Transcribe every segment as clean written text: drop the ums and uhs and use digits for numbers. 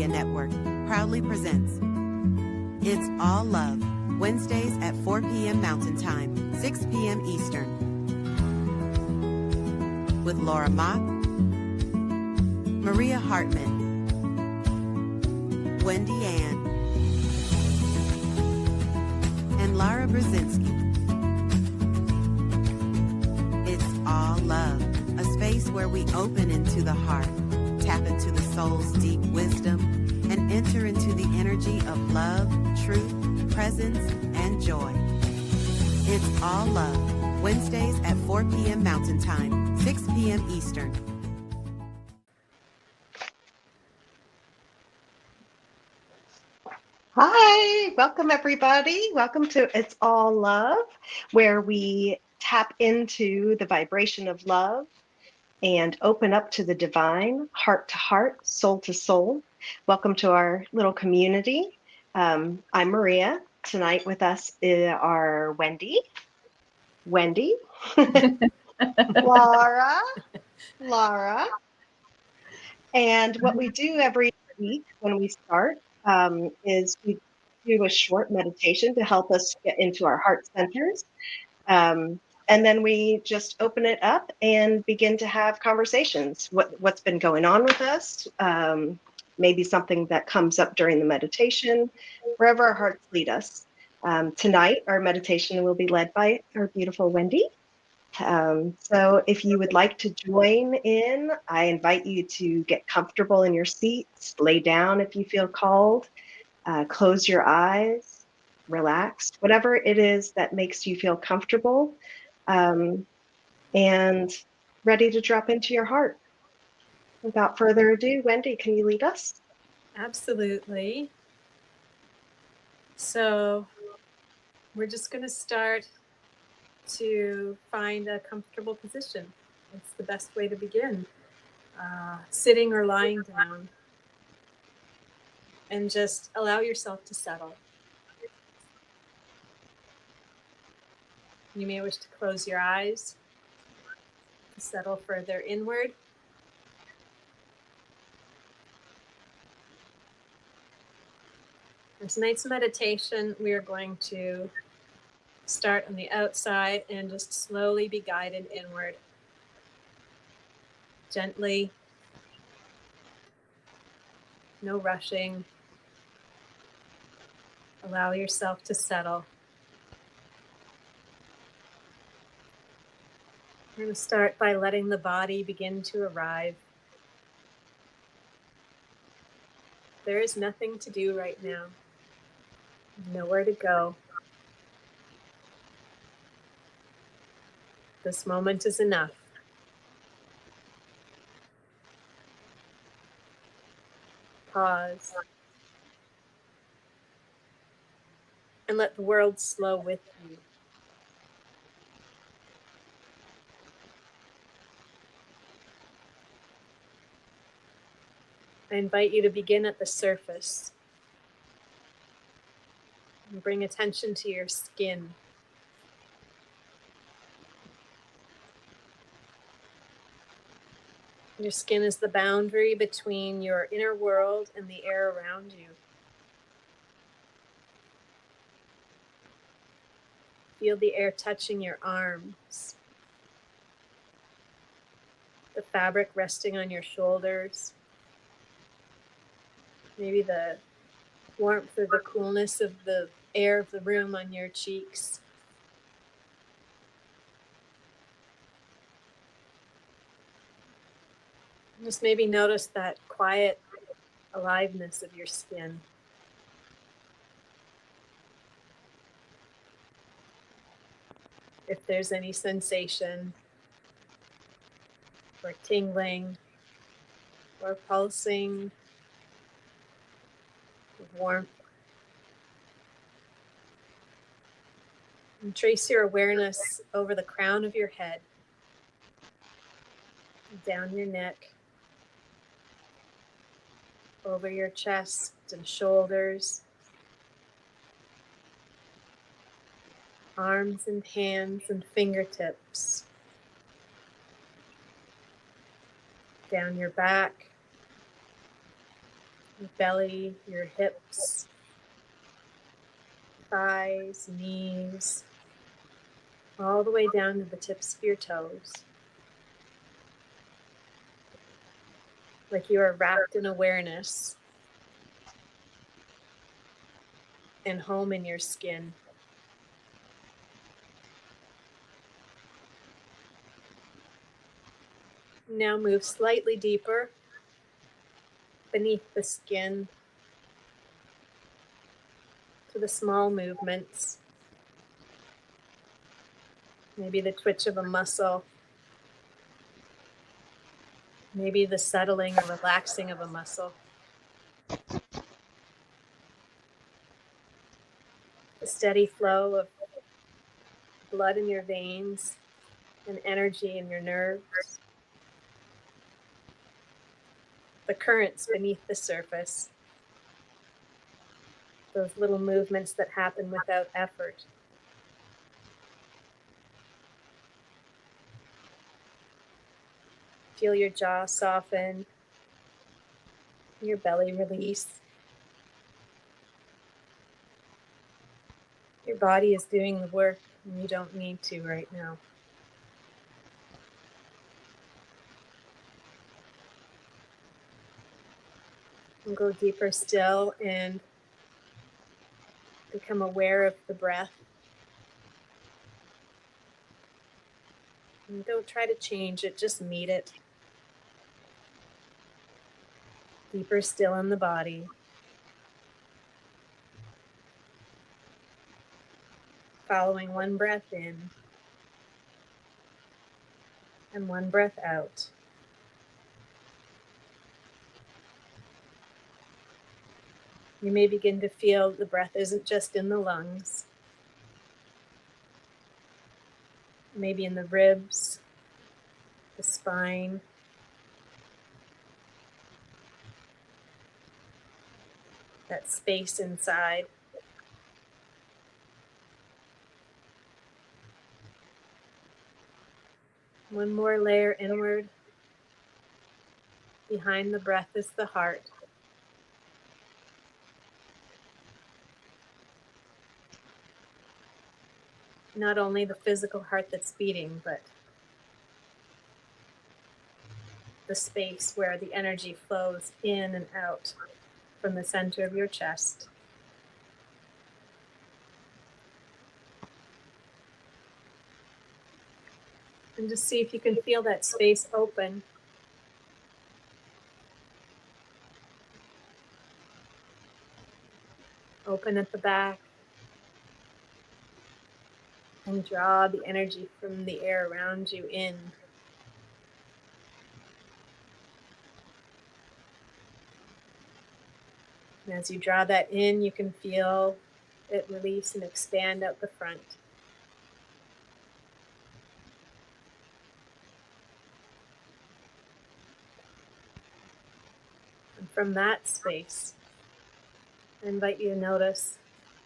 Media Network proudly presents It's All Love, Wednesdays at 4 p.m. Mountain Time, 6 p.m. Eastern, with Laura Mock, Maria Hartman, Wendy Ann, and Lara Brzezinski. It's All Love, a space where we open into the heart, tap into the soul's deep wisdom, and enter into the energy of love, truth, presence, and joy. It's All Love, Wednesdays at 4 p.m. Mountain Time, 6 p.m. Eastern. Hi, welcome everybody. Welcome to It's All Love, where we tap into the vibration of love and open up to the divine, heart to heart, soul to soul. Welcome to our little community. I'm Maria. Tonight with us are Wendy, Laura, and what we do every week when we start is we do a short meditation to help us get into our heart centers. And then we just open it up and begin to have conversations. What's been going on with us? Maybe something that comes up during the meditation, wherever our hearts lead us. Tonight, our meditation will be led by our beautiful Wendy. So if you would like to join in, I invite you to get comfortable in your seats, lay down if you feel called, close your eyes, relax, whatever it is that makes you feel comfortable, and ready to drop into your heart. Without further ado, Wendy, can you lead us? Absolutely. So we're just going to start to find a comfortable position. It's the best way to begin. Sitting or lying down. And just allow yourself to settle. You may wish to close your eyes to settle further inward. In tonight's meditation, we are going to start on the outside and just slowly be guided inward. Gently. No rushing. Allow yourself to settle. We're going to start by letting the body begin to arrive. There is nothing to do right now. Nowhere to go. This moment is enough. Pause. And let the world slow with you. I invite you to begin at the surface. And bring attention to your skin. Your skin is the boundary between your inner world and the air around you. Feel the air touching your arms. The fabric resting on your shoulders. Maybe the warmth or the coolness of the air of the room on your cheeks. Just maybe notice that quiet aliveness of your skin. If there's any sensation or tingling or pulsing of warmth. And trace your awareness over the crown of your head, down your neck, over your chest and shoulders, arms and hands and fingertips, down your back, Your belly, your hips, thighs, knees, all the way down to the tips of your toes. Like you are wrapped in awareness and home in your skin. Now move slightly deeper beneath the skin to the small movements. Maybe the twitch of a muscle. Maybe the settling or relaxing of a muscle. The steady flow of blood in your veins and energy in your nerves. The currents beneath the surface. Those little movements that happen without effort. Feel your jaw soften, your belly release. Your body is doing the work and you don't need to right now. And go deeper still and become aware of the breath. And don't try to change it, just meet it. Deeper still in the body. Following one breath in and one breath out. You may begin to feel the breath isn't just in the lungs, maybe in the ribs, the spine, that space inside. One more layer inward. Behind the breath is the heart. Not only the physical heart that's beating, but the space where the energy flows in and out from the center of your chest. And just see if you can feel that space open. Open at the back. And draw the energy from the air around you in. And as you draw that in, you can feel it release and expand out the front. And from that space, I invite you to notice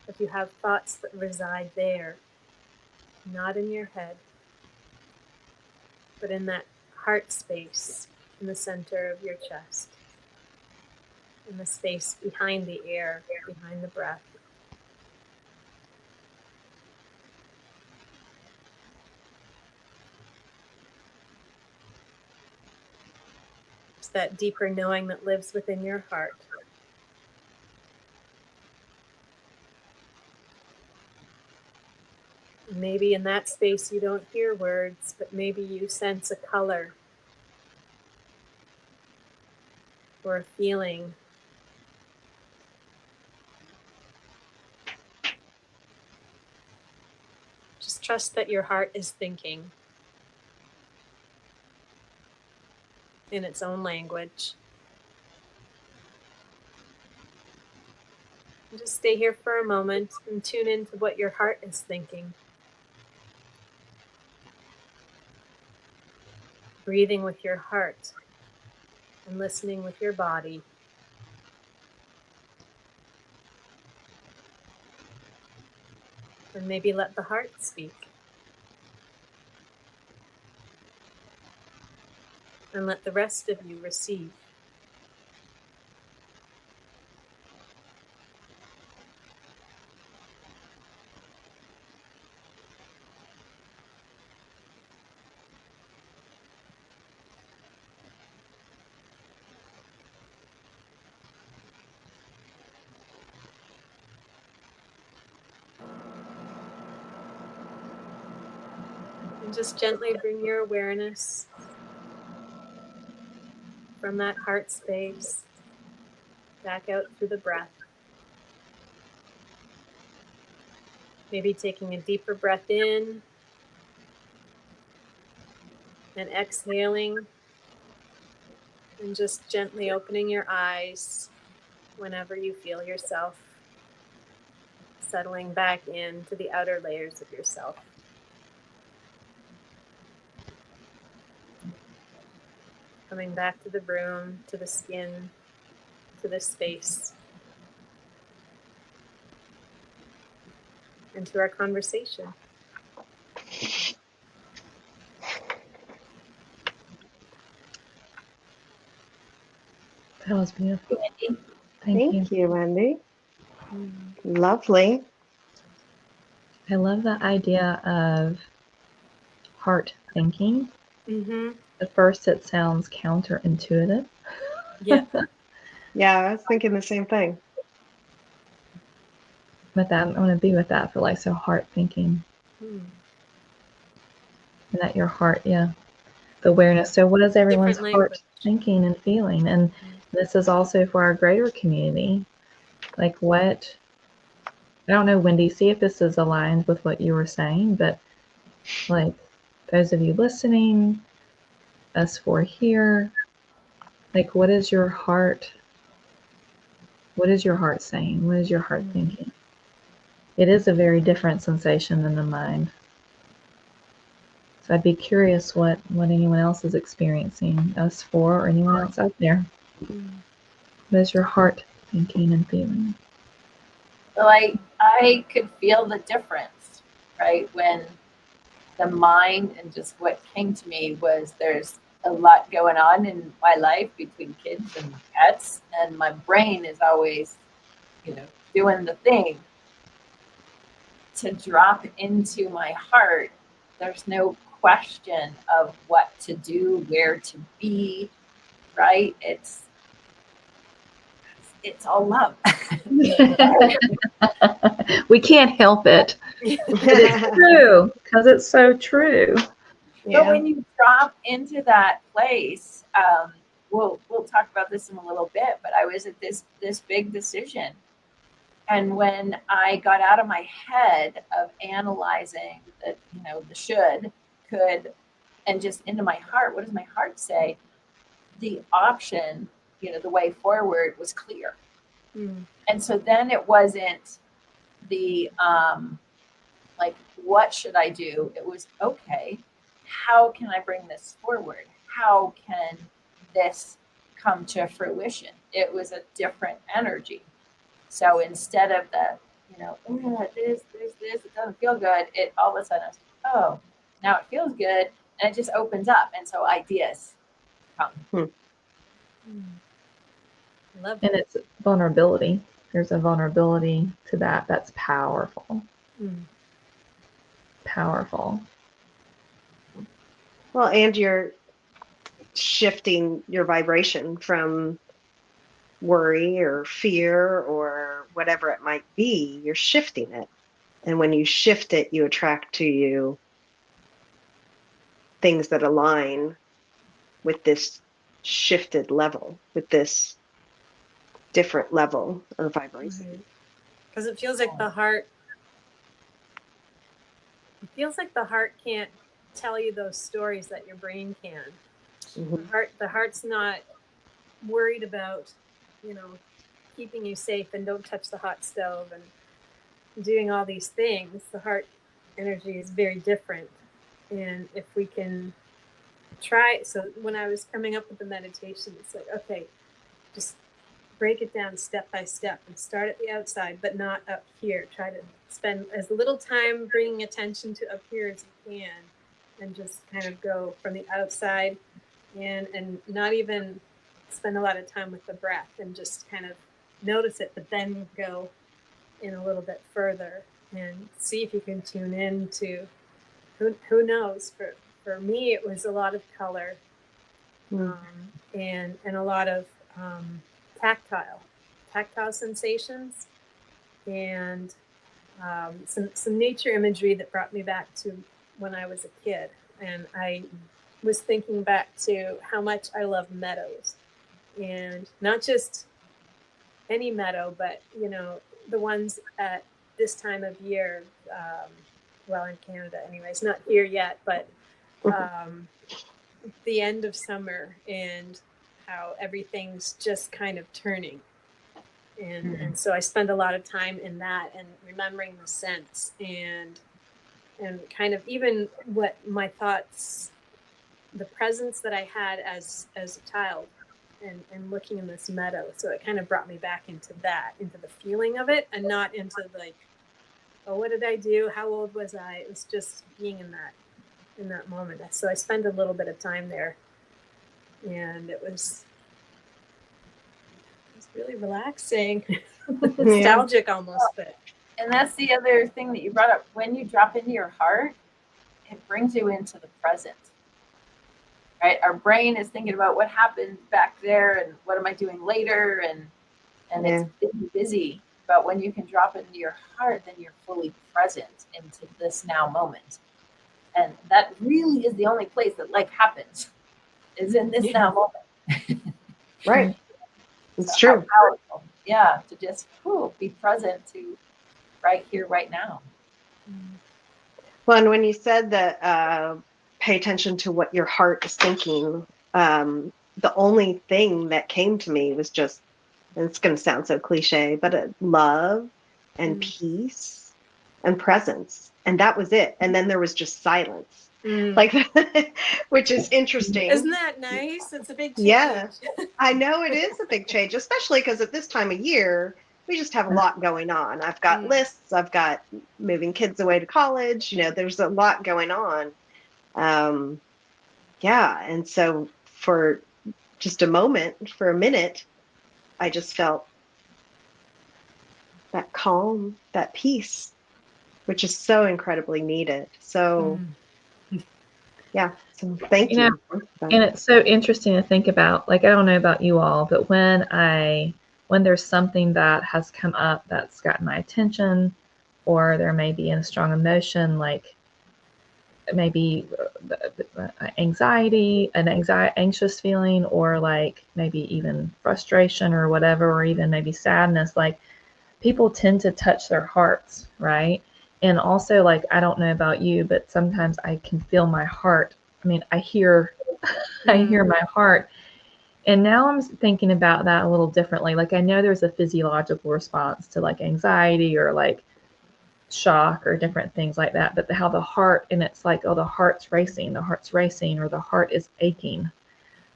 if you have thoughts that reside there, not in your head, but in that heart space in the center of your chest, in the space behind the air, behind the breath. It's that deeper knowing that lives within your heart. Maybe in that space you don't hear words, but maybe you sense a color or a feeling. Just trust that your heart is thinking in its own language. And just stay here for a moment and tune into what your heart is thinking. Breathing with your heart and listening with your body. And maybe let the heart speak. And let the rest of you receive. And just gently bring your awareness from that heart space back out through the breath. Maybe taking a deeper breath in and exhaling, and just gently opening your eyes whenever you feel yourself settling back into the outer layers of yourself. Coming back to the room, to the skin, to the space, and to our conversation. That was beautiful. Wendy. Thank you. Thank you, Wendy. Mm. Lovely. I love the idea of heart thinking. Mm-hmm. At first, it sounds counterintuitive. Yeah. Yeah, I was thinking the same thing. But that I want to be with that for like so heart thinking, Mm. and that your heart, yeah, the awareness. So, what is everyone's Different heart language. thinking and feeling? And this is also for our greater community. Like, what? I don't know, Wendy. See if this is aligned with what you were saying, but like those of you listening, us four here, like, what is your heart? What is your heart saying? What is your heart thinking? It is a very different sensation than the mind. So I'd be curious what anyone else is experiencing, us four or anyone else out there. What is your heart thinking and feeling? Well, I could feel the difference, right? When the mind and just what came to me was there's a lot going on in my life between kids and pets, and my brain is always, doing the thing. To drop into my heart, there's no question of what to do, where to be, right? It's all love. We can't help it. But it's true, because it's so true. But when you drop into that place, we'll talk about this in a little bit. But I was at this big decision, and when I got out of my head of analyzing the should, could, and just into my heart, what does my heart say? The option, the way forward was clear. And so then it wasn't the like, what should I do? It was, okay, how can I bring this forward? How can this come to fruition? It was a different energy. So instead of the, this, it doesn't feel good, it all of a sudden, oh, now it feels good. And it just opens up. And so ideas come. Love And it. it's vulnerability. There's a vulnerability to that that's powerful. Powerful. Well, and you're shifting your vibration from worry or fear or whatever it might be. You're shifting it. And when you shift it, you attract to you things that align with this shifted level, with this different level of vibration. Because it feels like the heart can't tell you those stories that your brain can. The heart's not worried about, keeping you safe and don't touch the hot stove and doing all these things. The heart energy is very different. And if we can try, so when I was coming up with the meditation, it's like, okay, just break it down step by step and start at the outside, but not up here. Try to spend as little time bringing attention to up here as you can, and just kind of go from the outside and not even spend a lot of time with the breath, and just kind of notice it, but then go in a little bit further and see if you can tune in to who knows. For me, it was a lot of color, and a lot of tactile sensations, and some nature imagery that brought me back to when I was a kid. And I was thinking back to how much I love meadows, and not just any meadow, but the ones at this time of year. Well, in Canada, anyways, not here yet, but the end of summer and how everything's just kind of turning. And so I spend a lot of time in that and remembering the scents and kind of even what my thoughts, the presence that I had as a child, and looking in this meadow. So it kind of brought me back into the feeling of it, and not into like, oh, what did I do? How old was I? It was just being in that moment. So I spent a little bit of time there, and it was really relaxing, nostalgic almost. But and that's the other thing that you brought up. When you drop into your heart, it brings you into the present. Right? Our brain is thinking about what happened back there and what am I doing later, and it's busy. But when you can drop into your heart, then you're fully present into this now moment. And that really is the only place that life happens, is in this now moment. Right. It's So true. powerful. Yeah, to just be present to right here, right now. Well, and when you said that, pay attention to what your heart is thinking, the only thing that came to me was just, and it's going to sound so cliche, but love and peace and presence. And that was it. And then there was just silence, like, which is interesting. Isn't that nice? It's a big change. Yeah, I know it is a big change, especially because at this time of year, we just have a lot going on. I've got lists, I've got moving kids away to college, there's a lot going on. Yeah, and so for just for a minute, I just felt that calm, that peace, which is so incredibly needed. So, yeah, so thank you. And it's so interesting to think about, like, I don't know about you all, but when there's something that has come up that's gotten my attention, or there may be a strong emotion, like maybe anxious feeling, or like maybe even frustration or whatever, or even maybe sadness, like people tend to touch their hearts, right? And also, like, I don't know about you, but sometimes I can feel my heart. I mean, I hear my heart. And now I'm thinking about that a little differently. Like, I know there's a physiological response to like anxiety or like shock or different things like that, but how the heart, and it's like, oh, the heart's racing, or the heart is aching,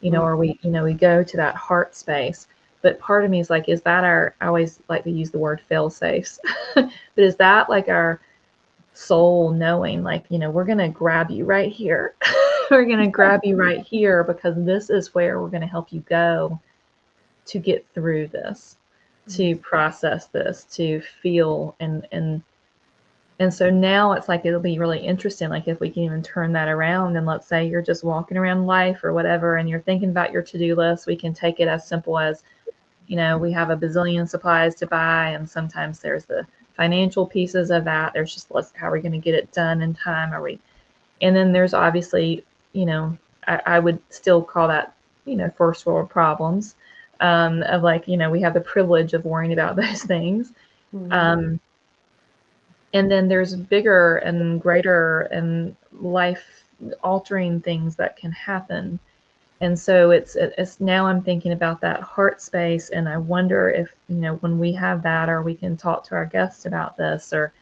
or we go to that heart space. But part of me is like, is that I always like to use the word fail safes, but is that like our soul knowing, like, we're going to grab you right here. We're going to grab you right here because this is where we're going to help you go to get through this, to process this, to feel. And so now it's like, it'll be really interesting. Like, if we can even turn that around, and let's say you're just walking around life or whatever, and you're thinking about your to-do list, we can take it as simple as, we have a bazillion supplies to buy. And sometimes there's the financial pieces of that. There's just, how are we going to get it done in time? And then there's obviously, I would still call that, first world problems, of like, we have the privilege of worrying about those things. And then there's bigger and greater and life altering things that can happen. And so it's now I'm thinking about that heart space, and I wonder if, when we have that, or we can talk to our guests about this, or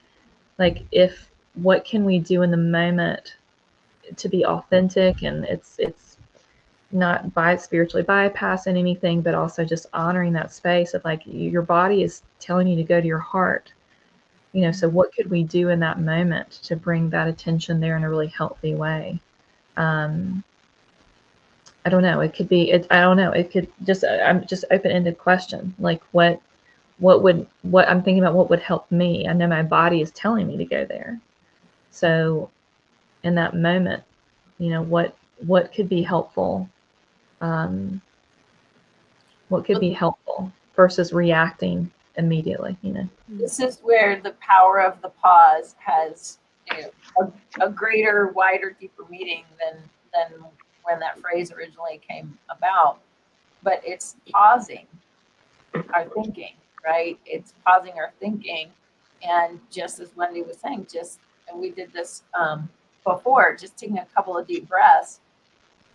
like, what can we do in the moment to be authentic, and it's not spiritually bypassing anything, but also just honoring that space of like, your body is telling you to go to your heart. So what could we do in that moment to bring that attention there in a really healthy way? I don't know. It could be, I don't know. It could just, I'm just open-ended question. Like, what I'm thinking about, what would help me? I know my body is telling me to go there. So in that moment, what could be helpful? What could be helpful versus reacting immediately, This is where the power of the pause has a greater, wider, deeper meaning than when that phrase originally came about. But it's pausing our thinking, right? It's pausing our thinking, and just as Wendy was saying, and we did this before, just taking a couple of deep breaths,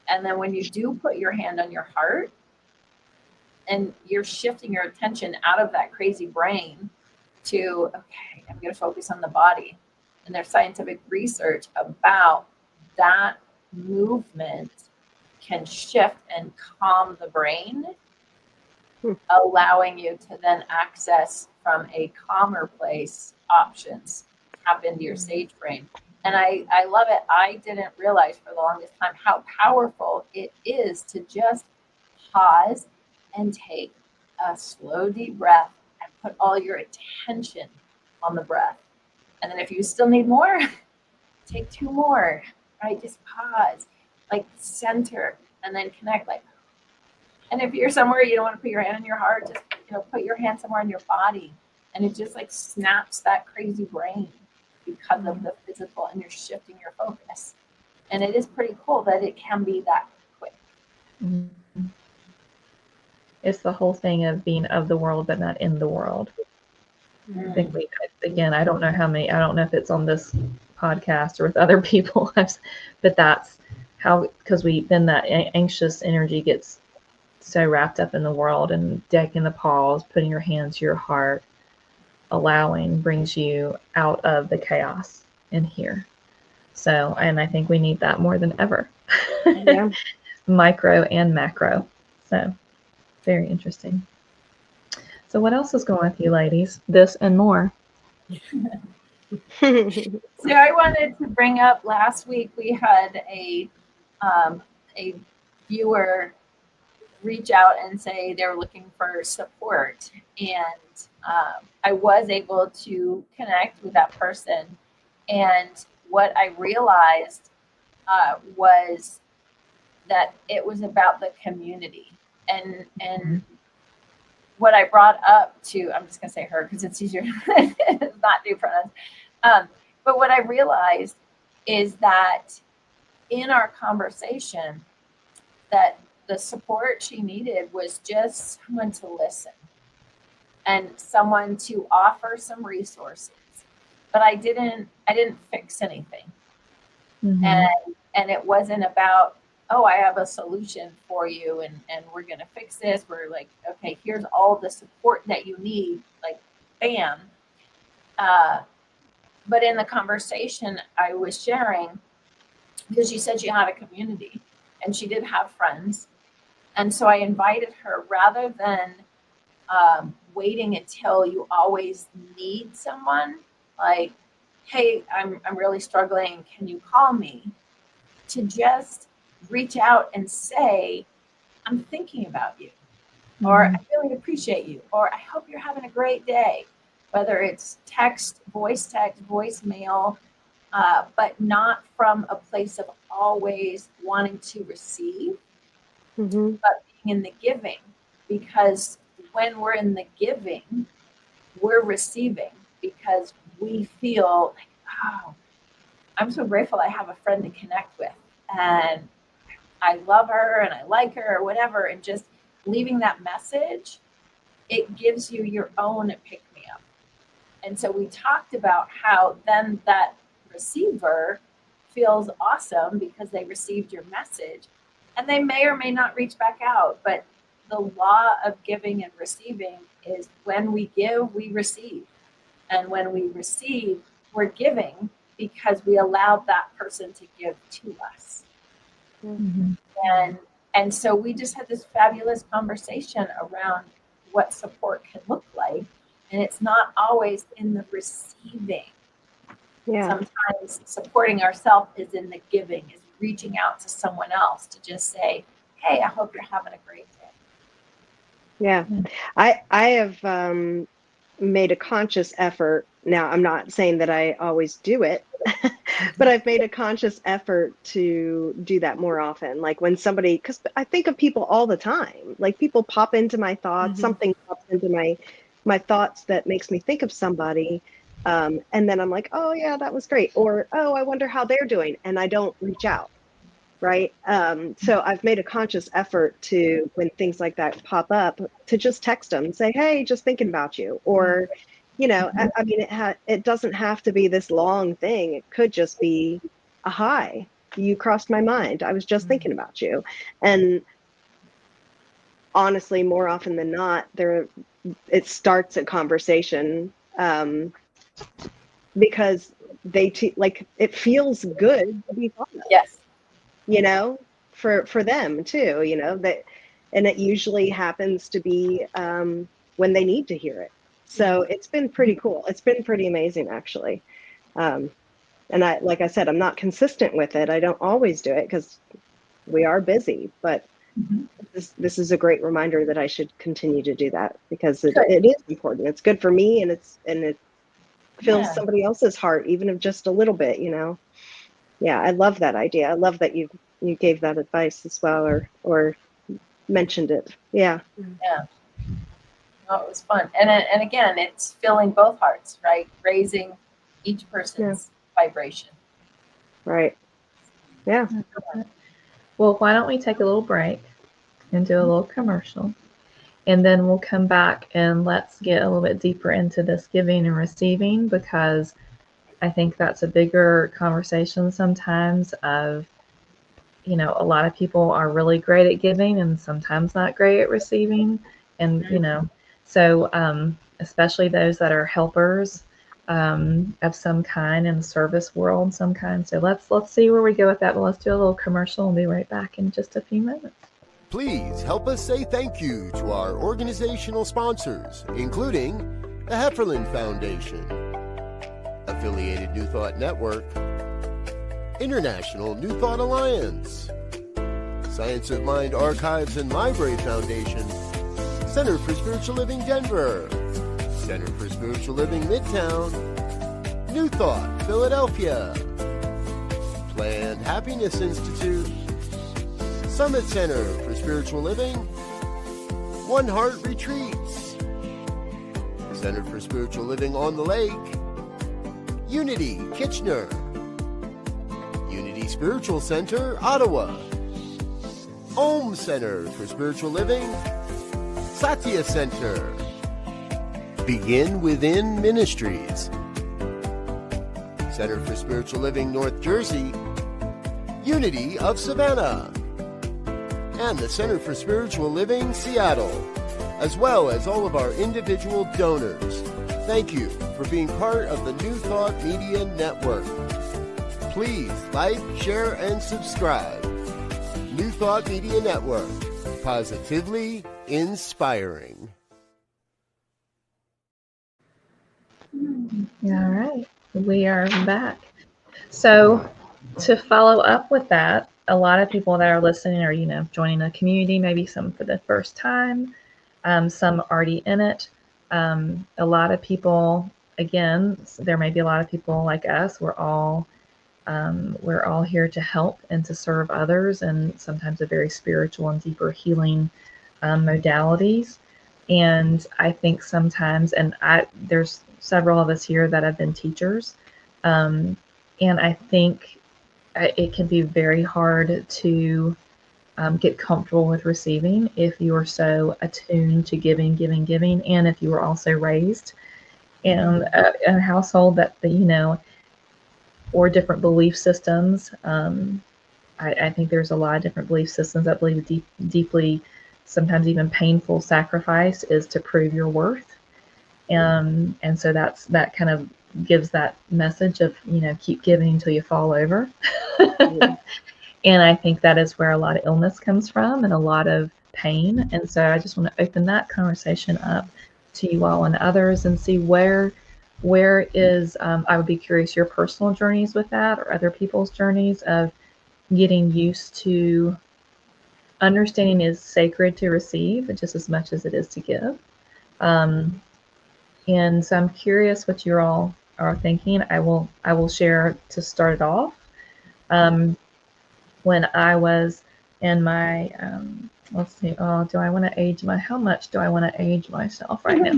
and then when you do put your hand on your heart, and you're shifting your attention out of that crazy brain to, okay, I'm going to focus on the body. And there's scientific research about that movement can shift and calm the brain, allowing you to then access from a calmer place options, tap into your sage brain. And I love it. I didn't realize for the longest time how powerful it is to just pause and take a slow, deep breath and put all your attention on the breath. And then if you still need more, take 2 more, right? Just pause, like center, and then connect. Like, and if you're somewhere you don't want to put your hand on your heart, just put your hand somewhere in your body, and it just like snaps that crazy brain because of the physical, and you're shifting your focus. And it is pretty cool that it can be that quick. Mm-hmm. It's the whole thing of being of the world but not in the world. I think I don't know if it's on this podcast or with other people, but that's how, because then that anxious energy gets so wrapped up in the world, and taking the pause, putting your hand to your heart, allowing brings you out of the chaos in here. So, and I think we need that more than ever. Yeah. Micro and macro. So very interesting. So what else is going with you ladies? This and more. So I wanted to bring up, last week we had a viewer reach out and say they were looking for support, and I was able to connect with that person. And what I realized was that it was about the community, and what I brought up to, I'm just going to say her because it's easier, it's not new pronouns. But what I realized is that in our conversation, that the support she needed was just someone to listen and someone to offer some resources. But I didn't fix anything. Mm-hmm. And it wasn't about, oh, I have a solution for you and we're going to fix this. We're like, okay, here's all the support that you need, like, bam. But in the conversation I was sharing, because she said she had a community and she did have friends. And so I invited her, rather than waiting until you always need someone, like, hey, I'm really struggling, can you call me? To just reach out and say, I'm thinking about you, or I really appreciate you, or I hope you're having a great day. Whether it's text, voicemail, but not from a place of always wanting to receive, but being in the giving. Because when we're in the giving, we're receiving, because we feel like, oh, I'm so grateful I have a friend to connect with, and I love her and I like her or whatever. And just leaving that message, it gives you your own pick-me-up. And so we talked about how then that receiver feels awesome because they received your message, and they may or may not reach back out. But the law of giving and receiving is, when we give, we receive. And when we receive, we're giving, because we allowed that person to give to us. Mm-hmm. And so we just had this fabulous conversation around what support can look like. And it's not always in the receiving. Yeah. Sometimes supporting ourselves is in the giving, is reaching out to someone else to just say, hey, I hope you're having a great day. Yeah. I have made a conscious effort. Now, I'm not saying that I always do it, but I've made a conscious effort to do that more often. Like when somebody, because I think of people all the time, like people pop into my thoughts, something pops into my thoughts that makes me think of somebody. And then I'm like, oh yeah, that was great. Or, oh, I wonder how they're doing. And I don't reach out. Right. So I've made a conscious effort to, when things like that pop up, to just text them and say, hey, just thinking about you. Or, I mean, it doesn't have to be this long thing. It could just be a hi. You crossed my mind. I was just thinking about you. And honestly, more often than not, it starts a conversation, because like it feels good to be thought of, Yes. for them too, that, and it usually happens to be when they need to hear it. So it's been pretty cool. It's been pretty amazing, actually. And like I said, I'm not consistent with it. I don't always do it because we are busy, but this is a great reminder that I should continue to do that, because it is important. It's good for me, and it fills somebody else's heart, even if just a little bit, Yeah, I love that idea. I love that you gave that advice as well, or mentioned it. Yeah. Yeah. Oh, it was fun. And again, it's filling both hearts, right? Raising each person's vibration. Right. Yeah. Well, why don't we take a little break and do a little commercial, and then we'll come back and let's get a little bit deeper into this giving and receiving, because I think that's a bigger conversation sometimes of, a lot of people are really great at giving and sometimes not great at receiving. And, so especially those that are helpers of some kind in the service world, some kind. So let's see where we go with that. But let's do a little commercial and be right back in just a few minutes. Please help us say thank you to our organizational sponsors, including the Hefferland Foundation, Affiliated New Thought Network, International New Thought Alliance, Science of Mind Archives and Library Foundation, Center for Spiritual Living Denver, Center for Spiritual Living Midtown, New Thought Philadelphia, Planned Happiness Institute, Summit Center for Spiritual Living, One Heart Retreats, Center for Spiritual Living on the Lake, Unity Kitchener, Unity Spiritual Center Ottawa, Om Center for Spiritual Living, Satya Center, Begin Within Ministries, Center for Spiritual Living North Jersey, Unity of Savannah, and the Center for Spiritual Living Seattle, as well as all of our individual donors. Thank you for being part of the New Thought Media Network. Please like, share, and subscribe. New Thought Media Network, positively inspiring. All right, we are back. So to follow up with that, a lot of people that are listening are, joining a community, maybe some for the first time, some already in it. A lot of people, again, there may be a lot of people like us. We're all here to help and to serve others, and sometimes a very spiritual and deeper healing modalities. And I think sometimes, there's several of us here that have been teachers, and I think it can be very hard to get comfortable with receiving if you are so attuned to giving, and if you were also raised in a household that, or different belief systems. I think there's a lot of different belief systems that believe deeply, sometimes even painful sacrifice is to prove your worth. And so that kind of gives that message of, keep giving until you fall over. And I think that is where a lot of illness comes from and a lot of pain. And so I just want to open that conversation up to you all and others and see where is, I would be curious, your personal journeys with that, or other people's journeys of getting used to understanding is sacred to receive just as much as it is to give. And so I'm curious what you all are thinking. I will share to start it off. When I was in my, let's see, do I want to age how much do I want to age myself right now?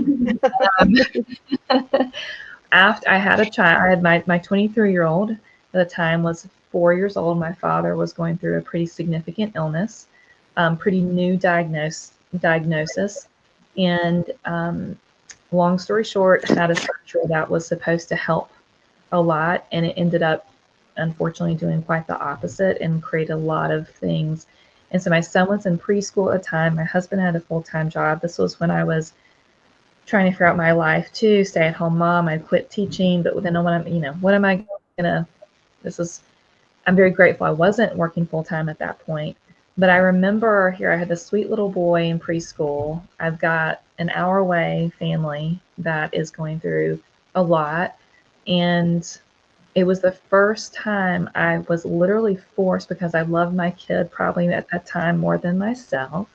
after I had a child, I had my 23-year-old at the time was 4 years old. My father was going through a pretty significant illness, pretty new diagnosis. And long story short, had a surgery that was supposed to help a lot, and it ended up unfortunately doing quite the opposite and create a lot of things. And so my son was in preschool at the time. My husband had a full-time job. This was when I was trying to figure out my life too, stay-at-home mom. I quit teaching, but then what am I gonna? I'm very grateful I wasn't working full-time at that point. But I remember here I had this sweet little boy in preschool. I've got an hour away family that is going through a lot, and it was the first time I was literally forced, because I loved my kid probably at that time more than myself.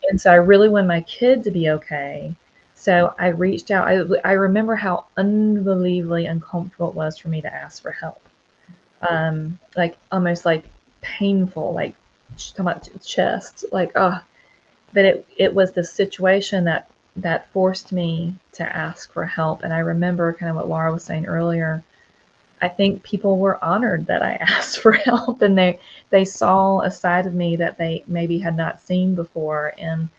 And so I really wanted my kid to be okay. So I reached out. I remember how unbelievably uncomfortable it was for me to ask for help. Like almost like painful, like talking about chest, like, oh, but it was the situation that forced me to ask for help. And I remember kind of what Laura was saying earlier. I think people were honored that I asked for help, and they saw a side of me that they maybe had not seen before. And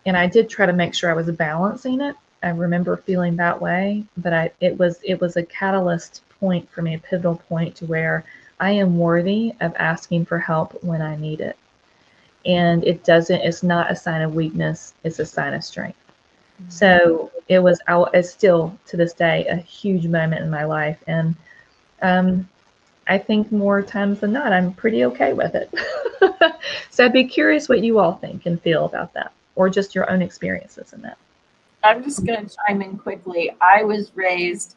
I did try to make sure I was balancing it. I remember feeling that way, but it was a catalyst point for me, a pivotal point to where I am worthy of asking for help when I need it. And it's not a sign of weakness, it's a sign of strength. So it's still to this day a huge moment in my life. And I think more times than not, I'm pretty okay with it. So I'd be curious what you all think and feel about that, or just your own experiences in that. I'm just going to chime in quickly. I was raised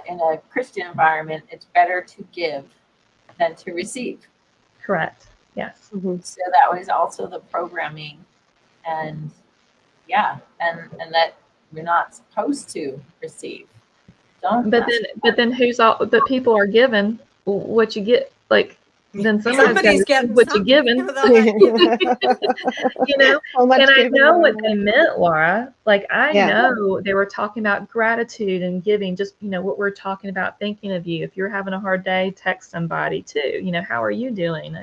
in a Christian environment. It's better to give than to receive. Correct. Yes. Mm-hmm. So that was also the programming, and yeah, and that we're not supposed to receive. Don't. But then but people are given what you get. Like then Somebody's getting what you're something. given. So much And I given know and what not they meant, Laura. Like I Yeah. know they were talking about gratitude and giving. Just what we're talking about, thinking of you. If you're having a hard day, text somebody too. How are you doing?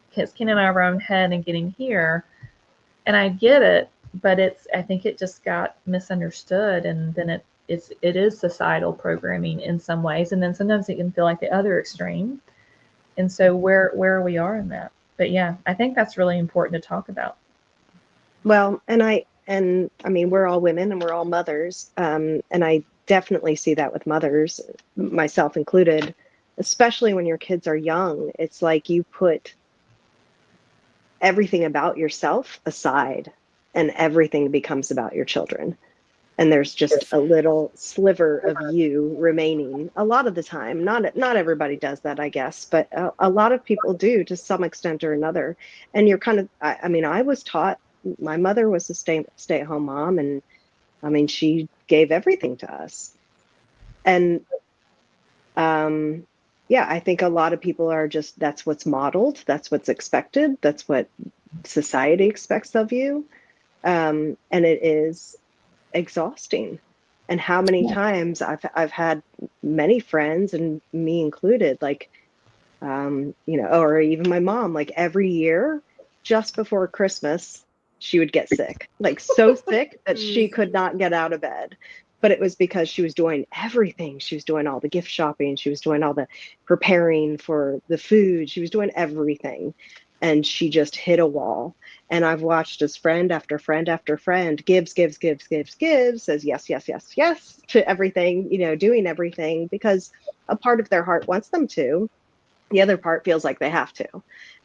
Because Ken and I were on head and getting here, and I get it, but I think it just got misunderstood, and then it is societal programming in some ways, and then sometimes it can feel like the other extreme. And so where we are in that. But yeah, I think that's really important to talk about. Well, and I mean, we're all women and we're all mothers, and I definitely see that with mothers, myself included, especially when your kids are young. It's like you put everything about yourself aside, and everything becomes about your children. And there's just a little sliver of you remaining a lot of the time. Not everybody does that, I guess, but a lot of people do to some extent or another. And you're kind of, I mean, I was taught, my mother was a stay-at-home mom, and I mean, she gave everything to us. And yeah, I think a lot of people are just, that's what's modeled, that's what's expected, that's what society expects of you. And it is exhausting. And how many times I've had many friends, and me included, like or even my mom, like every year just before Christmas she would get sick, like so sick that she could not get out of bed. But it was because she was doing everything. She was doing all the gift shopping, she was doing all the preparing for the food, she was doing everything, and she just hit a wall. And I've watched as friend after friend after friend gives, says yes, yes, yes, yes to everything, doing everything because a part of their heart wants them to. The other part feels like they have to.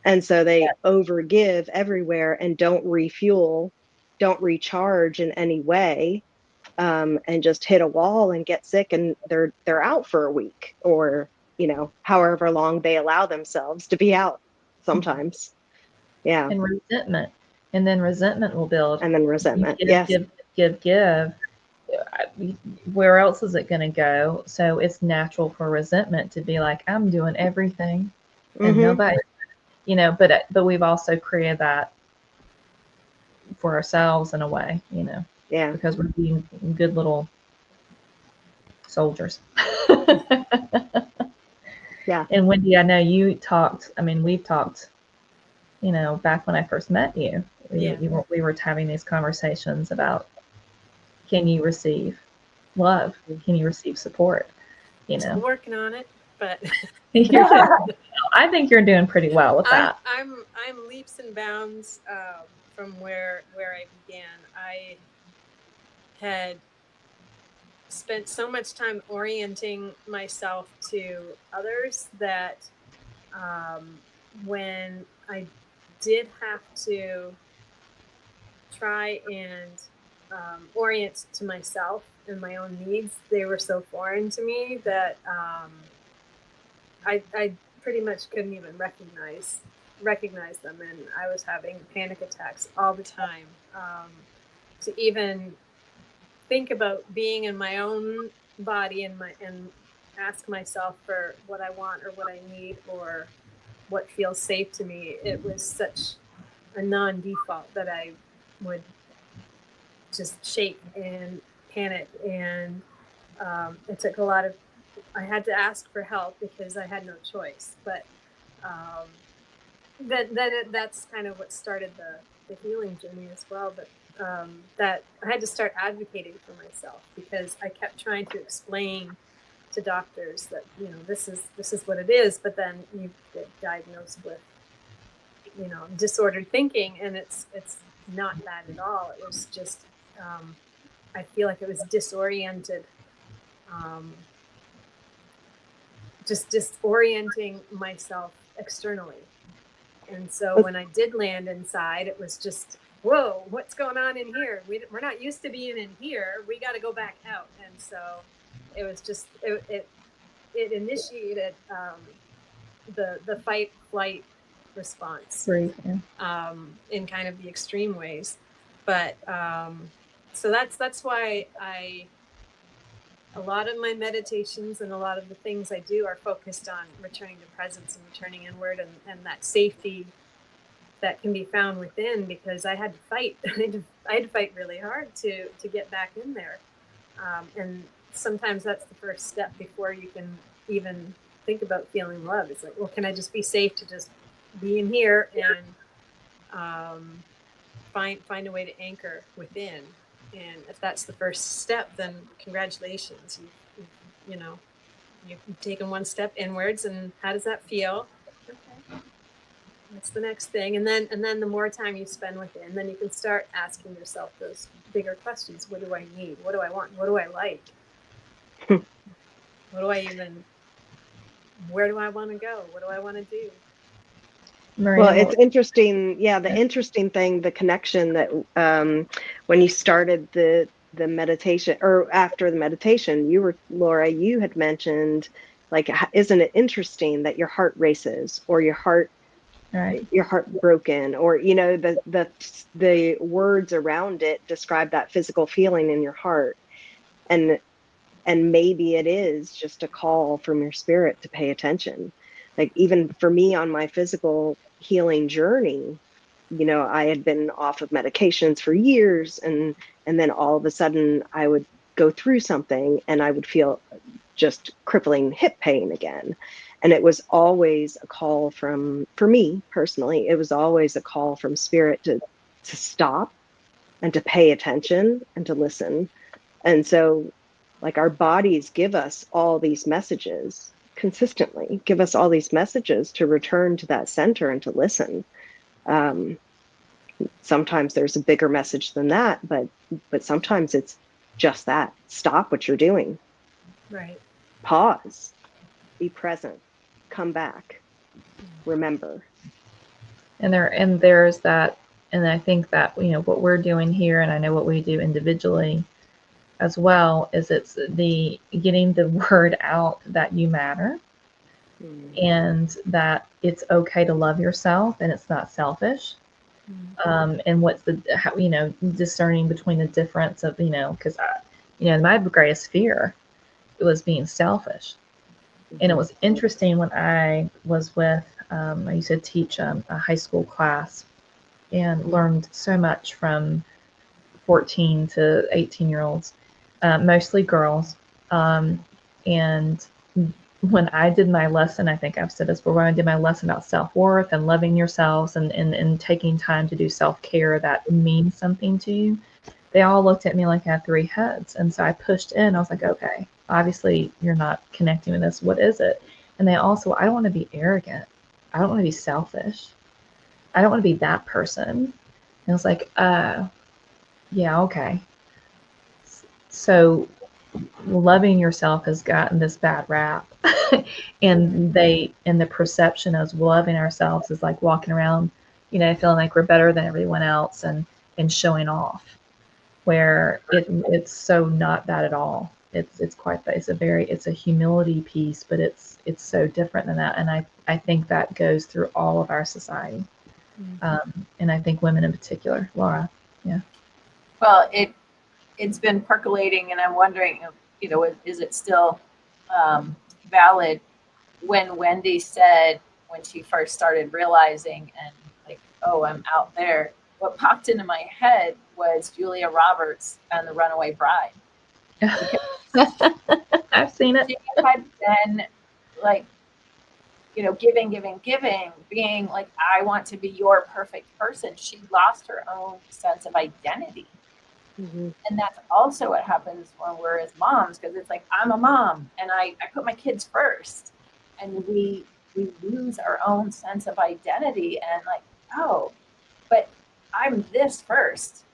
And so they overgive everywhere and don't refuel, don't recharge in any way, and just hit a wall and get sick, and they're out for a week, or however long they allow themselves to be out sometimes. Yeah. And resentment. And then resentment will build. And then resentment. You Yes. Give. Where else is it going to go? So it's natural for resentment to be like, I'm doing everything and nobody, but we've also created that for ourselves in a way, Yeah. because we're being good little soldiers. Yeah. And Wendy, I know you talked, I mean, we've talked, back when I first met you, Yeah. we were having these conversations about, can you receive love? Can you receive support? Still working on it, but I think you're doing pretty well with that. I'm leaps and bounds from where I began. I had spent so much time orienting myself to others that when I did have to try and orient to myself and my own needs, they were so foreign to me that I pretty much couldn't even recognize them, and I was having panic attacks all the time. To even think about being in my own body and ask myself for what I want or what I need or what feels safe to me, it was such a non-default that I would just shake and panic, and it took a lot of, I had to ask for help because I had no choice. But that's kind of what started the healing journey as well. But that I had to start advocating for myself because I kept trying to explain to doctors that this is what it is, but then you get diagnosed with disordered thinking, and it's not that at all. It was just I feel like it was disoriented, just disorienting myself externally. And so when I did land inside, it was just, whoa, what's going on in here? We're not used to being in here. We got to go back out. And so it was just, it initiated the fight flight response in kind of the extreme ways. But so that's why a lot of my meditations and a lot of the things I do are focused on returning to presence and returning inward, and that safety that can be found within, because I had to fight. I had to fight really hard to get back in there. And sometimes that's the first step before you can even think about feeling love. It's like, well, can I just be safe to just be in here and find a way to anchor within? And if that's the first step, then congratulations. You've taken one step inwards, and how does that feel? Okay, that's the next thing. And then the more time you spend within, then you can start asking yourself those bigger questions. What do I need? What do I want? What do I like? Where do I want to go? What do I want to do? Maria, Well, it's interesting. Yeah, the interesting thing, the connection that when you started the meditation, or after the meditation, Laura, you had mentioned, like, isn't it interesting that your heart races, or your heart broken, or the words around it describe that physical feeling in your heart, and maybe it is just a call from your spirit to pay attention. Like, even for me on my physical healing journey, I had been off of medications for years, and then all of a sudden I would go through something and I would feel just crippling hip pain again. And it was always a call for me personally, it was always a call from spirit to stop and to pay attention and to listen. And so, like, our bodies give us all these messages consistently, give us all these messages to return to that center and to listen. Sometimes there's a bigger message than that, but sometimes it's just that. Stop what you're doing. Right. Pause. Be present. Come back. Remember. And there's that, and I think that what we're doing here, and I know what we do individually as well, is it's the getting the word out that you matter, and that it's okay to love yourself, and it's not selfish. And what's discerning between the difference of because my greatest fear was being selfish. And it was interesting when I was with I used to teach a high school class, and learned so much from 14 to 18-year-olds, mostly girls. And when I did my lesson, I think I've said this before, when I did my lesson about self-worth and loving yourselves and taking time to do self-care that means something to you, they all looked at me like I had three heads. And so I pushed in. I was like, okay, obviously you're not connecting with this. What is it? And they also, I don't want to be arrogant. I don't want to be selfish. I don't want to be that person. And I was like, yeah, okay. So loving yourself has gotten this bad rap. And the perception of loving ourselves is like walking around, feeling like we're better than everyone else and showing off, where it's so not that at all. It's quite that. It's a humility piece, but it's so different than that. And I think that goes through all of our society. And I think women in particular. Laura. Yeah. Well, it's been percolating, and I'm wondering, is it still valid when Wendy said, when she first started realizing and like, oh, I'm out there, what popped into my head was Julia Roberts and The Runaway Bride. I've seen it. She had been like, giving, being like, I want to be your perfect person. She lost her own sense of identity. Mm-hmm. And that's also what happens when we're as moms, because it's like, I'm a mom and I put my kids first. And we lose our own sense of identity and like, oh, but I'm this first.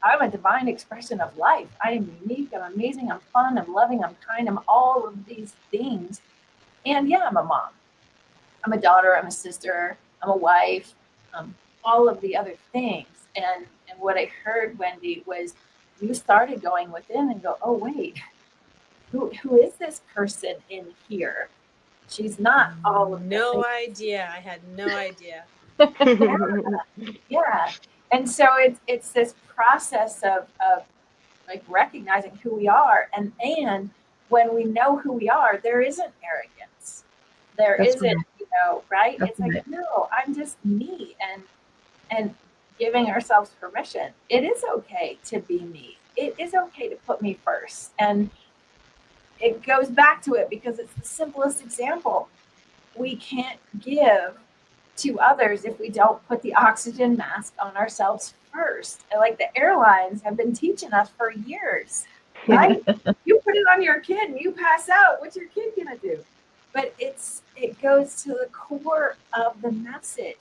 I'm a divine expression of life. I am unique, I'm amazing, I'm fun, I'm loving, I'm kind, I'm all of these things. And yeah, I'm a mom. I'm a daughter, I'm a sister, I'm a wife, all of the other things. And what I heard, Wendy, was you started going within and go, oh, wait, who is this person in here? She's not all of no idea. I had no idea. Yeah. And so it's this process of like recognizing who we are. And when we know who we are, there isn't arrogance. There That's isn't, right? That's It's like, right. no, I'm just me. And giving ourselves permission. It is okay to be me. It is okay to put me first. And it goes back to it because it's the simplest example. We can't give to others if we don't put the oxygen mask on ourselves first. And like the airlines have been teaching us for years, right? You put it on your kid and you pass out. What's your kid gonna do? But it goes to the core of the message.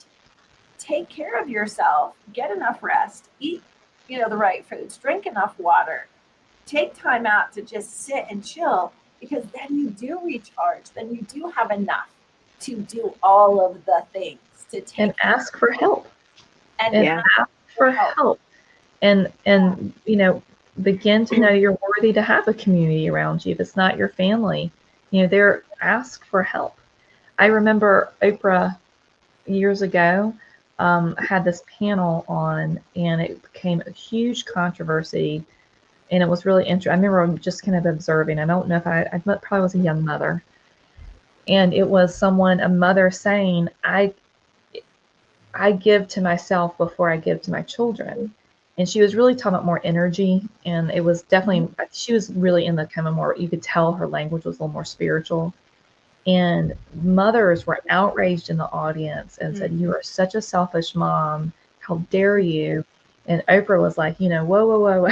Take care of yourself, get enough rest, eat, the right foods, drink enough water, take time out to just sit and chill, because then you do recharge, then you do have enough to do all of the things to take And ask for help. and Ask for help. And begin to know you're worthy to have a community around you. If it's not your family, ask for help. I remember Oprah years ago had this panel on, and it became a huge controversy, and it was really interesting. I remember just kind of observing. I don't know if I probably was a young mother, and it was a mother saying, I give to myself before I give to my children. And she was really talking about more energy, and it was definitely, she was really in the kind of more, you could tell her language was a little more spiritual. And mothers were outraged in the audience and said, you are such a selfish mom. How dare you? And Oprah was like, whoa.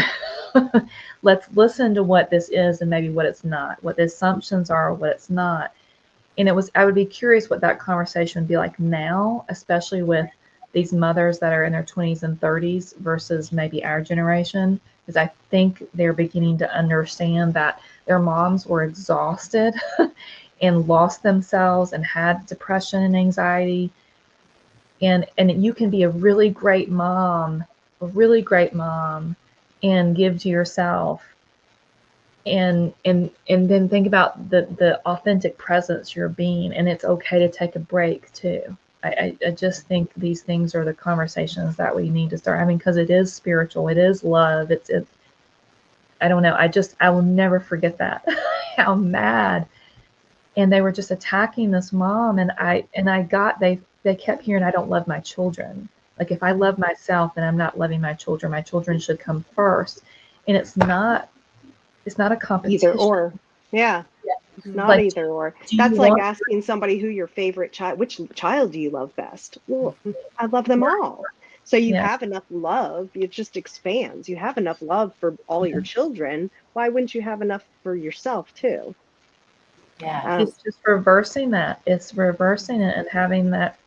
Let's listen to what this is and maybe what it's not, what the assumptions are, what it's not. And I would be curious what that conversation would be like now, especially with these mothers that are in their 20s and 30s versus maybe our generation, because I think they're beginning to understand that their moms were exhausted and lost themselves and had depression and anxiety. And you can be a really great mom, and give to yourself. And then think about the authentic presence you're being, and it's okay to take a break too. I just think these things are the conversations that we need to start having, because it is spiritual, it is love, it's I don't know, I will never forget that. How mad. And they were just attacking this mom, and they kept hearing, I don't love my children. Like, if I love myself, then I'm not loving my children. My children should come first. And it's not it's not a competition. Either or. Yeah. Yeah. It's not Like, either or. do you That's like want asking somebody who your favorite child, which child do you love best? Well, I love them all. So you Yeah. have enough love, it just expands. You have enough love for all your children. Why wouldn't you have enough for yourself too? Yeah. It's just reversing that. It's reversing it and having that.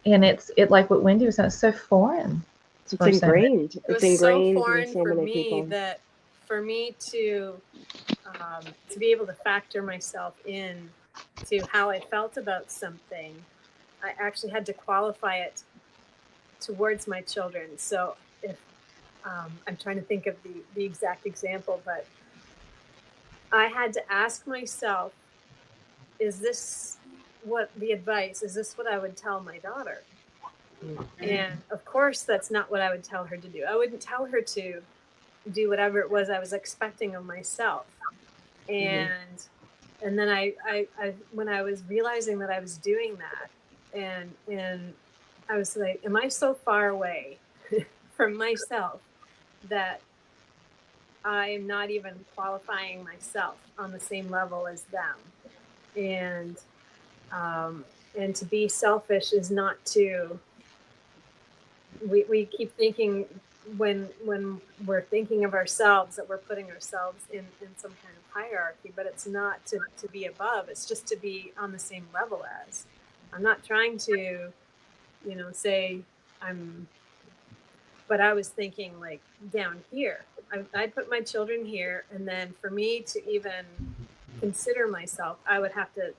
And it like what Wendy was saying, it's so foreign. It's for so many. ingrained. It It's was so ingrained in foreign so for many me people. that for me to be able to factor myself in to how I felt about something, I actually had to qualify it towards my children. So if I'm trying to think of the exact example, but I had to ask myself, is this what the advice, is this what I would tell my daughter? And of course, that's not what I would tell her to do. I wouldn't tell her to do whatever it was I was expecting of myself. And then I when I was realizing that I was doing that, and I was like, am I so far away from myself that I am not even qualifying myself on the same level as them? And to be selfish is not to. We keep thinking when we're thinking of ourselves that we're putting ourselves in some kind of hierarchy, but it's not to be above. It's just to be on the same level as. I'm not trying to, say but I was thinking like down here. I put my children here, and then for me to even consider myself, I would have to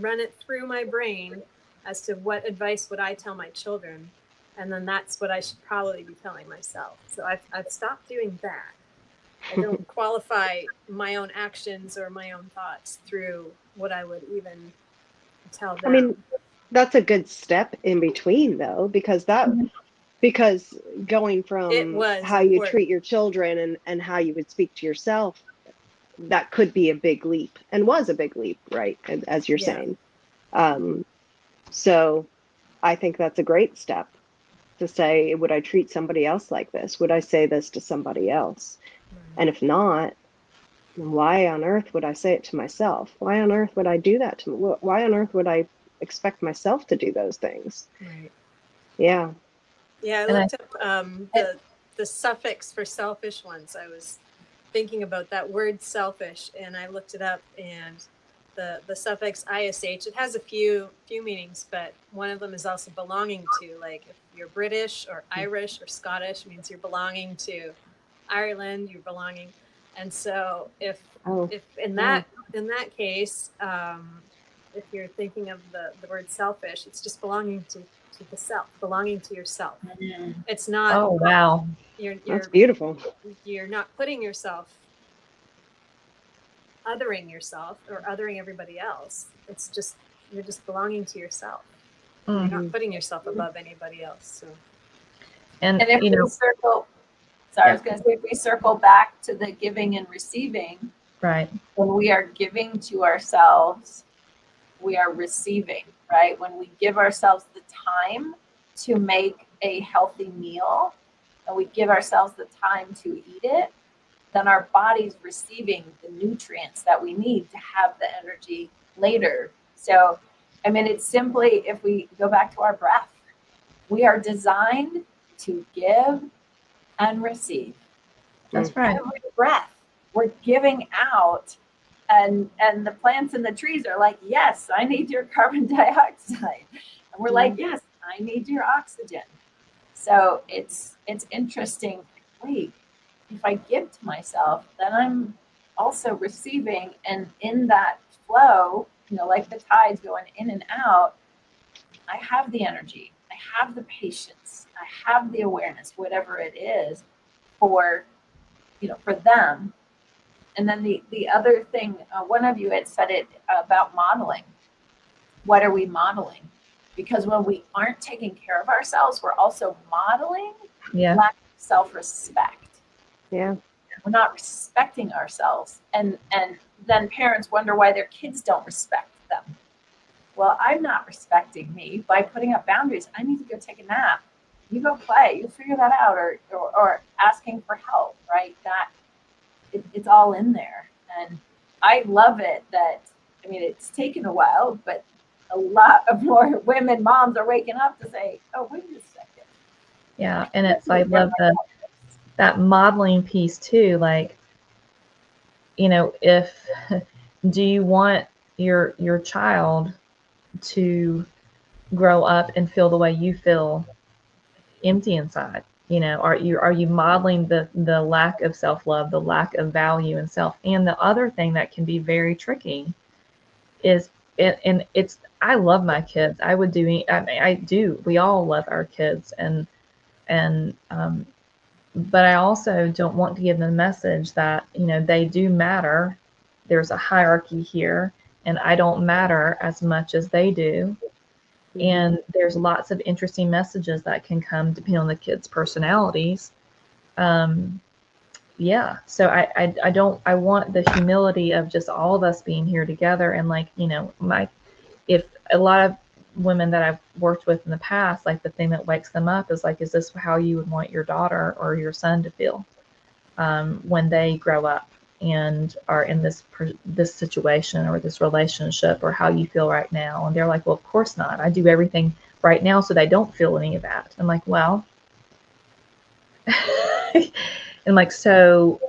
run it through my brain as to what advice would I tell my children, and then that's what I should probably be telling myself. So I've stopped doing that. I don't qualify my own actions or my own thoughts through what I would even tell them. I mean, that's a good step in between though, because going It from was how you important. treat your children and how you would speak to yourself, that could be a big leap, and was a big leap, right? As you're Yeah. saying. So I think that's a great step to say, would I treat somebody else like this? Would I say this to somebody else? And if not, why on earth would I say it to myself? Why on earth would I do that to me? Why on earth would I expect myself to do those things? Right. Yeah. Yeah, I looked up the suffix for selfish once. I was thinking about that word selfish, and I looked it up, and the suffix ish, it has a few meanings, but one of them is also belonging to. Like if you're British or Irish or Scottish, means you're belonging to Ireland, you're belonging. And so if in that case, if you're thinking of the word selfish, it's just belonging to the self, belonging to yourself. It's not. Oh wow, That's beautiful. You're not putting yourself, othering yourself or othering everybody else. It's just, you're just belonging to yourself. You're not putting yourself above anybody else. So. And if we circle, I was going to say, if we circle back to the giving and receiving, right? When we are giving to ourselves, we are receiving, right? When we give ourselves the time to make a healthy meal, and we give ourselves the time to eat it, then our body's receiving the nutrients that we need to have the energy later. So, I mean, it's simply, if we go back to our breath, we are designed to give and receive. That's right. Every breath we're giving out, and the plants and the trees are like, yes, I need your carbon dioxide, and we're like, yes, I need your oxygen. So it's interesting. Wait, if I give to myself, then I'm also receiving, and in that flow, like the tides going in and out, I have the energy, I have the patience, I have the awareness, whatever it is, for them. And then the other thing, one of you had said it about modeling. What are we modeling? Because when we aren't taking care of ourselves, we're also modeling lack of self-respect. Yeah. We're not respecting ourselves. And then parents wonder why their kids don't respect them. Well, I'm not respecting me by putting up boundaries. I need to go take a nap. You go play, you figure that out, or asking for help, right? That it's all in there. And I love it that, I mean, it's taken a while, but a lot of more women moms are waking up to say, oh, wait a second. Yeah. And it's, I love that modeling piece too. Like, you know, if, do you want your child to grow up and feel the way you feel empty inside? You know, are you modeling the lack of self-love, the lack of value in self? And the other thing that can be very tricky is and it's, I love my kids. I would do, I do, we all love our kids, and but I also don't want to give them a message that, you know, they do matter. There's a hierarchy here, and I don't matter as much as they do. And there's lots of interesting messages that can come depending on the kids' personalities. Yeah. So I don't, I want the humility of just all of us being here together. And like, you know, if a lot of women that I've worked with in the past, like the thing that wakes them up is like, is this how you would want your daughter or your son to feel when they grow up and are in this situation or this relationship, or how you feel right now? And they're like, well, of course not. I do everything right now so they don't feel any of that. I'm like, well, and like, so,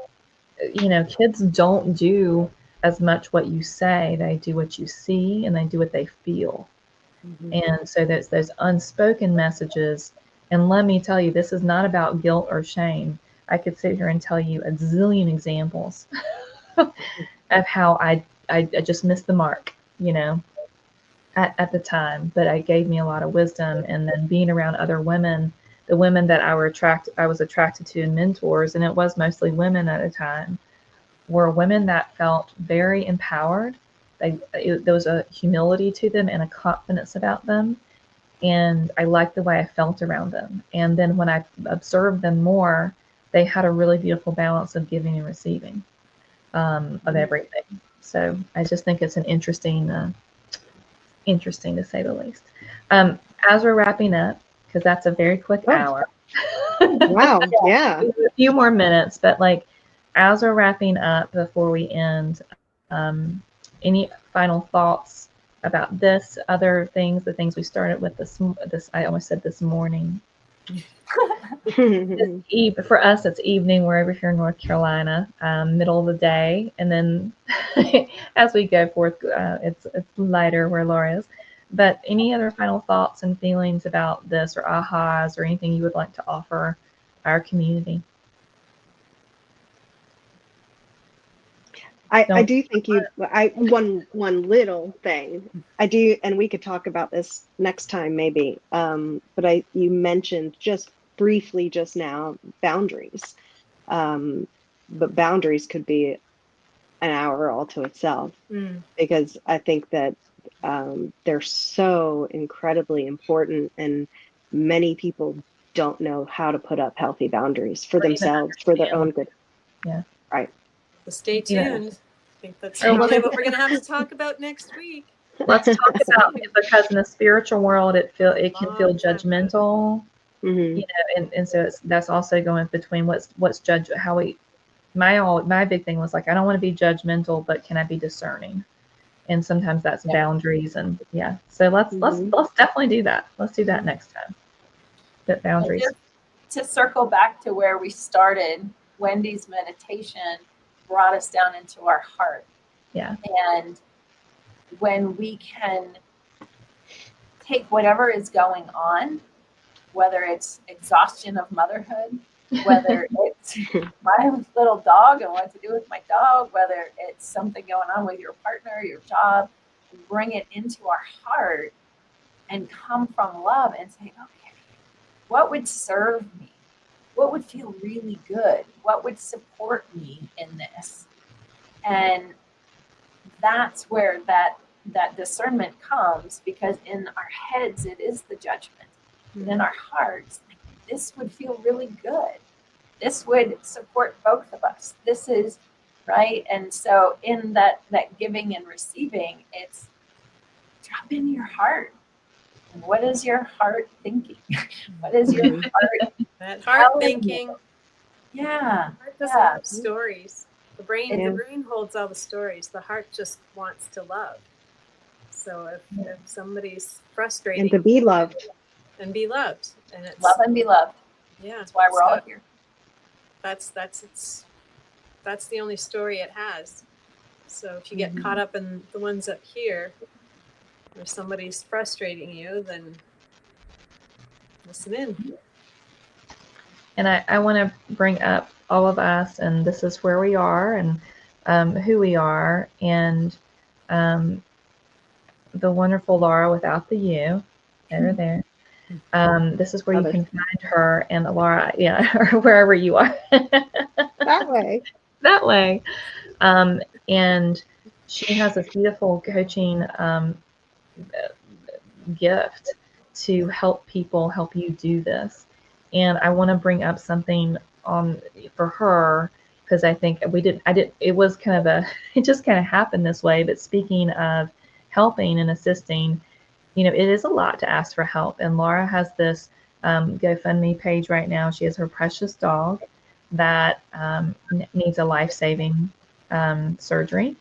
you know, kids don't do as much what you say, they do what you see, and they do what they feel. And so there's those unspoken messages. And let me tell you, this is not about guilt or shame. I could sit here and tell you a zillion examples of how I just missed the mark, you know, at the time. But it gave me a lot of wisdom. And then being around other women, the women that I was attracted to, and mentors, and it was mostly women at the time, were women that felt very empowered. There was a humility to them and a confidence about them. And I liked the way I felt around them. And then when I observed them more, they had a really beautiful balance of giving and receiving of everything. So I just think it's an interesting to say the least. As we're wrapping up, because that's a very quick hour. Wow. Yeah. A few more minutes, but like, as we're wrapping up before we end, any final thoughts about this, other things, the things we started with this I almost said this morning. For us, it's evening. We're over here in North Carolina, middle of the day. And then as we go forth, it's lighter where Laura is. But any other final thoughts and feelings about this, or ahas, or anything you would like to offer our community? I do think one little thing I do, and we could talk about this next time maybe. But you mentioned just briefly just now boundaries, but boundaries could be an hour all to itself, because I think that they're so incredibly important, and many people don't know how to put up healthy boundaries for themselves, for their own good. Yeah. Right. So stay tuned. I think that's Oh, probably what we're going to have to talk about next week. Let's talk about it, because in the spiritual world, it can feel judgmental, you know, and so that's also going between what's judge, how we, my big thing was like, I don't want to be judgmental, but can I be discerning? And sometimes that's boundaries, and so let's definitely do that. Let's do that next time. Set boundaries. Just to circle back to where we started, Wendy's meditation brought us down into our heart. Yeah. And when we can take whatever is going on, whether it's exhaustion of motherhood, whether it's my little dog and what to do with my dog, whether it's something going on with your partner, your job, bring it into our heart and come from love and say, okay, what would serve me? What would feel really good? What would support me in this? And that's where that discernment comes, because in our heads, it is the judgment. But in our hearts, like, this would feel really good. This would support both of us. This is right. And so in that giving and receiving, it's drop into your heart. And what is your heart thinking? What is your heart? That heart thinking. Yeah. Heart doesn't have stories. The brain Yeah. the brain holds all the stories. The heart just wants to love. So if somebody's frustrating, And to be loved. and be loved, and it's Love and be loved. yeah, That's why we're all here. That's the only story it has. So if you get caught up in the ones up here, where somebody's frustrating you, then listen in. And I want to bring up all of us, and this is where we are, and who we are, and the wonderful Laura without the U, over there. This is where you can find her, and Laura, yeah, or wherever you are. That way. That way. And she has this beautiful coaching gift to help people help you do this. And I want to bring up something on for her, because I think it was kind of it just kind of happened this way. But speaking of helping and assisting, it is a lot to ask for help. And Laura has this GoFundMe page right now. She has her precious dog that needs a life-saving surgery.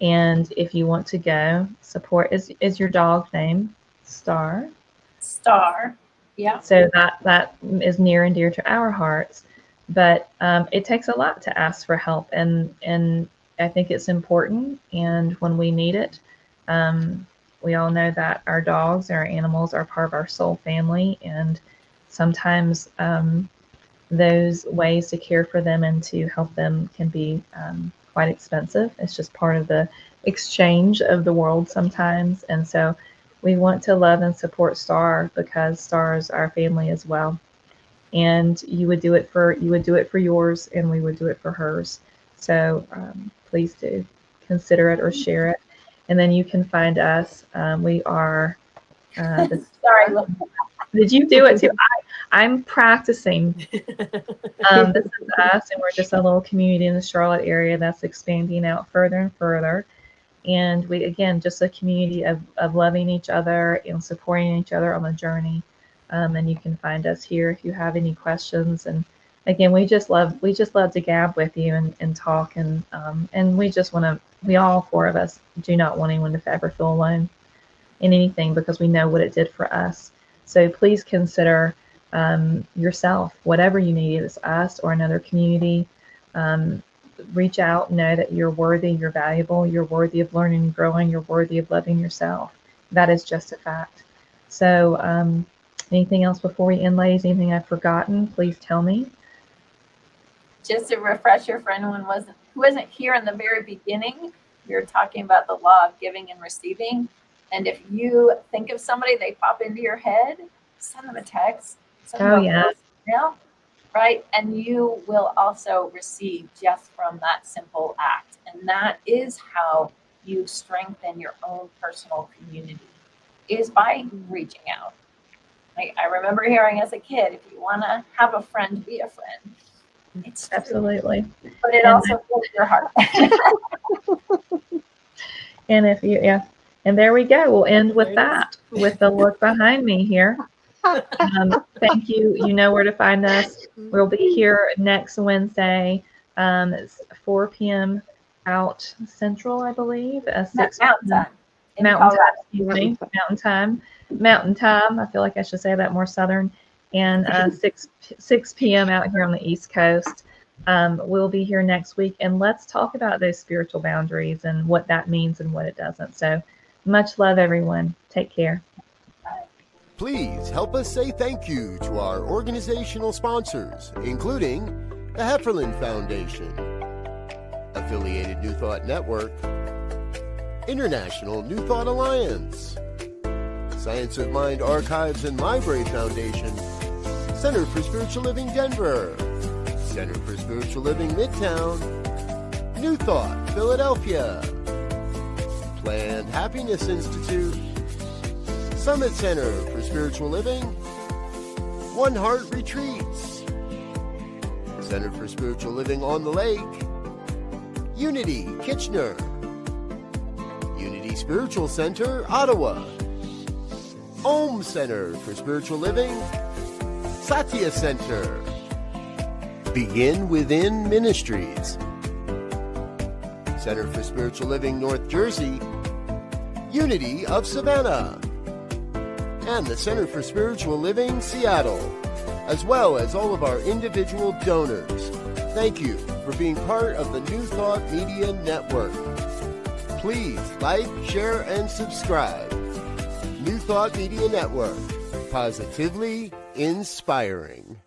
And if you want to go support, is your dog's name Star? Yeah. So that is near and dear to our hearts. But it takes a lot to ask for help, and I think it's important. And when we need it, we all know that our dogs, our animals, are part of our soul family, and sometimes those ways to care for them and to help them can be quite expensive. It's just part of the exchange of the world sometimes. And so we want to love and support Star, because Star is our family as well. And you would do it for yours, and we would do it for hers. So please do consider it or share it. And then you can find us. We are. Sorry. Did you do it too? I'm practicing. This is us, and we're just a little community in the Charlotte area that's expanding out further and further. And we, again, just a community of loving each other and supporting each other on the journey. And you can find us here if you have any questions. And again, we just love to gab with you and talk. And we all four of us do not want anyone to ever feel alone in anything, because we know what it did for us. So please consider yourself, whatever you need, it's us or another community. Reach out, know that you're worthy, you're valuable, you're worthy of learning and growing, you're worthy of loving yourself. That is just a fact. So anything else before we end, ladies? Anything I've forgotten, please tell me. Just a refresher for anyone who wasn't here in the very beginning, we were talking about the law of giving and receiving. And if you think of somebody, they pop into your head, send them a text, send them a voicemail, right? And you will also receive just from that simple act. And that is how you strengthen your own personal community, is by reaching out. I remember hearing as a kid, if you want to have a friend, be a friend. It's absolutely true. But it also fills your heart. And if you, and there we go. We'll end with that, with the look behind me here. Thank you. You know where to find us. We'll be here next Wednesday. It's 4 p.m. out Central, I believe. 6 Mountain time. Mountain time, excuse me. Mountain time. I feel like I should say that more Southern. And 6 p.m. out here on the East Coast. We'll be here next week, and let's talk about those spiritual boundaries and what that means and what it doesn't. So much love, everyone. Take care. Please help us say thank you to our organizational sponsors, including the Hefferland Foundation, Affiliated New Thought Network, International New Thought Alliance, Science of Mind Archives and Library Foundation, Center for Spiritual Living Denver, Center for Spiritual Living Midtown, New Thought Philadelphia, Planned Happiness Institute, Summit Center for Spiritual Living, One Heart Retreats, Center for Spiritual Living on the Lake, Unity Kitchener, Unity Spiritual Center Ottawa, Om Center for Spiritual Living, Satya Center, Begin Within Ministries, Center for Spiritual Living North Jersey, Unity of Savannah, and the Center for Spiritual Living Seattle, as well as all of our individual donors. Thank you for being part of the New Thought Media Network. Please like, share, and subscribe. New Thought Media Network, positively inspiring.